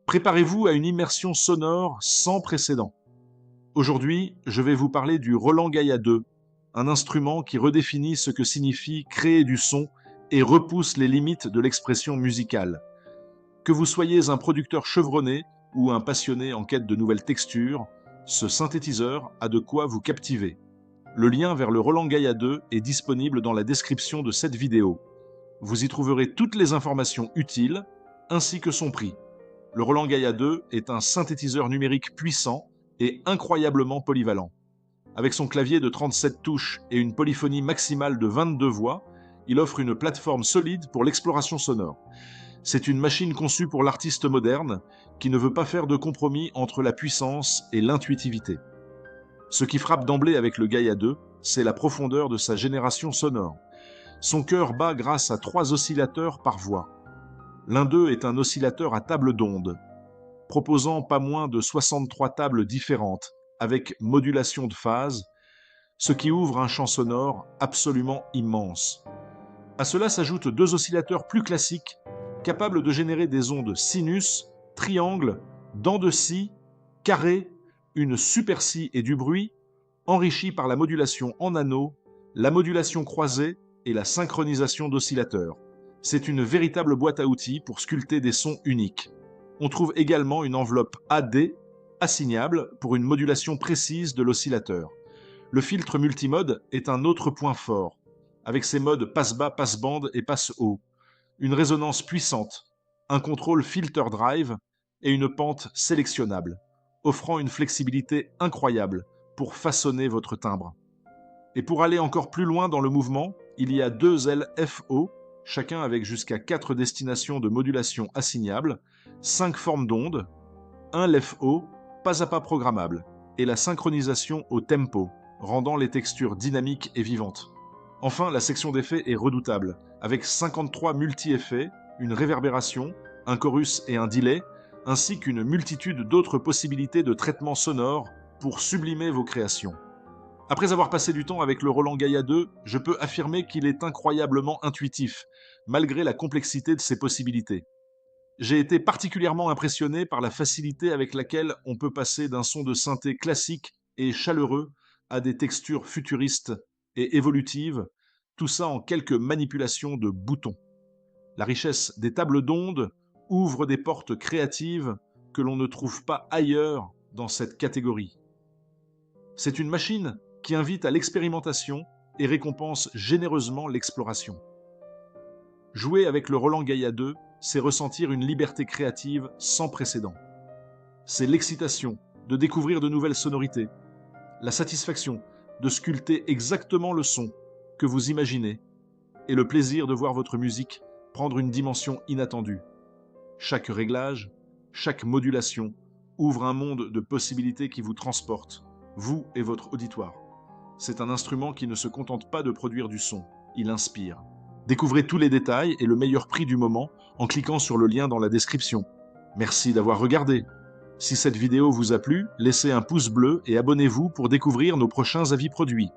Préparez-vous à une immersion sonore sans précédent. Aujourd'hui, je vais vous parler du Roland Gaïa 2, un instrument qui redéfinit ce que signifie créer du son et repousse les limites de l'expression musicale. Que vous soyez un producteur chevronné ou un passionné en quête de nouvelles textures, ce synthétiseur a de quoi vous captiver. Le lien vers le Roland Gaïa 2 est disponible dans la description de cette vidéo. Vous y trouverez toutes les informations utiles, ainsi que son prix. Le Roland Gaïa 2 est un synthétiseur numérique puissant et incroyablement polyvalent. Avec son clavier de 37 touches et une polyphonie maximale de 22 voix, il offre une plateforme solide pour l'exploration sonore. C'est une machine conçue pour l'artiste moderne qui ne veut pas faire de compromis entre la puissance et l'intuitivité. Ce qui frappe d'emblée avec le Gaïa 2, c'est la profondeur de sa génération sonore. Son cœur bat grâce à 3 oscillateurs par voix. L'un d'eux est un oscillateur à table d'onde, proposant pas moins de 63 tables différentes, avec modulation de phase, ce qui ouvre un champ sonore absolument immense. À cela s'ajoutent 2 oscillateurs plus classiques, capables de générer des ondes sinus, triangle, dents de scie, carré, une super scie et du bruit, enrichis par la modulation en anneau, la modulation croisée et la synchronisation d'oscillateurs. C'est une véritable boîte à outils pour sculpter des sons uniques. On trouve également une enveloppe AD, assignable, pour une modulation précise de l'oscillateur. Le filtre multimode est un autre point fort, avec ses modes passe-bas, passe-bande et passe-haut. Une résonance puissante, un contrôle filter drive et une pente sélectionnable, offrant une flexibilité incroyable pour façonner votre timbre. Et pour aller encore plus loin dans le mouvement, il y a 2 LFO, chacun avec jusqu'à 4 destinations de modulation assignables, 5 formes d'ondes, un LFO, pas à pas programmable, et la synchronisation au tempo, rendant les textures dynamiques et vivantes. Enfin, la section d'effets est redoutable, avec 53 multi-effets, une réverbération, un chorus et un delay, ainsi qu'une multitude d'autres possibilités de traitement sonore pour sublimer vos créations. Après avoir passé du temps avec le Roland Gaïa 2, je peux affirmer qu'il est incroyablement intuitif, malgré la complexité de ses possibilités. J'ai été particulièrement impressionné par la facilité avec laquelle on peut passer d'un son de synthé classique et chaleureux à des textures futuristes et évolutives, tout ça en quelques manipulations de boutons. La richesse des tables d'ondes ouvre des portes créatives que l'on ne trouve pas ailleurs dans cette catégorie. C'est une machine qui invite à l'expérimentation et récompense généreusement l'exploration. Jouer avec le Roland Gaïa 2, c'est ressentir une liberté créative sans précédent. C'est l'excitation de découvrir de nouvelles sonorités, la satisfaction de sculpter exactement le son que vous imaginez et le plaisir de voir votre musique prendre une dimension inattendue. Chaque réglage, chaque modulation ouvre un monde de possibilités qui vous transporte, vous et votre auditoire. C'est un instrument qui ne se contente pas de produire du son, il inspire. Découvrez tous les détails et le meilleur prix du moment en cliquant sur le lien dans la description. Merci d'avoir regardé. Si cette vidéo vous a plu, laissez un pouce bleu et abonnez-vous pour découvrir nos prochains avis produits.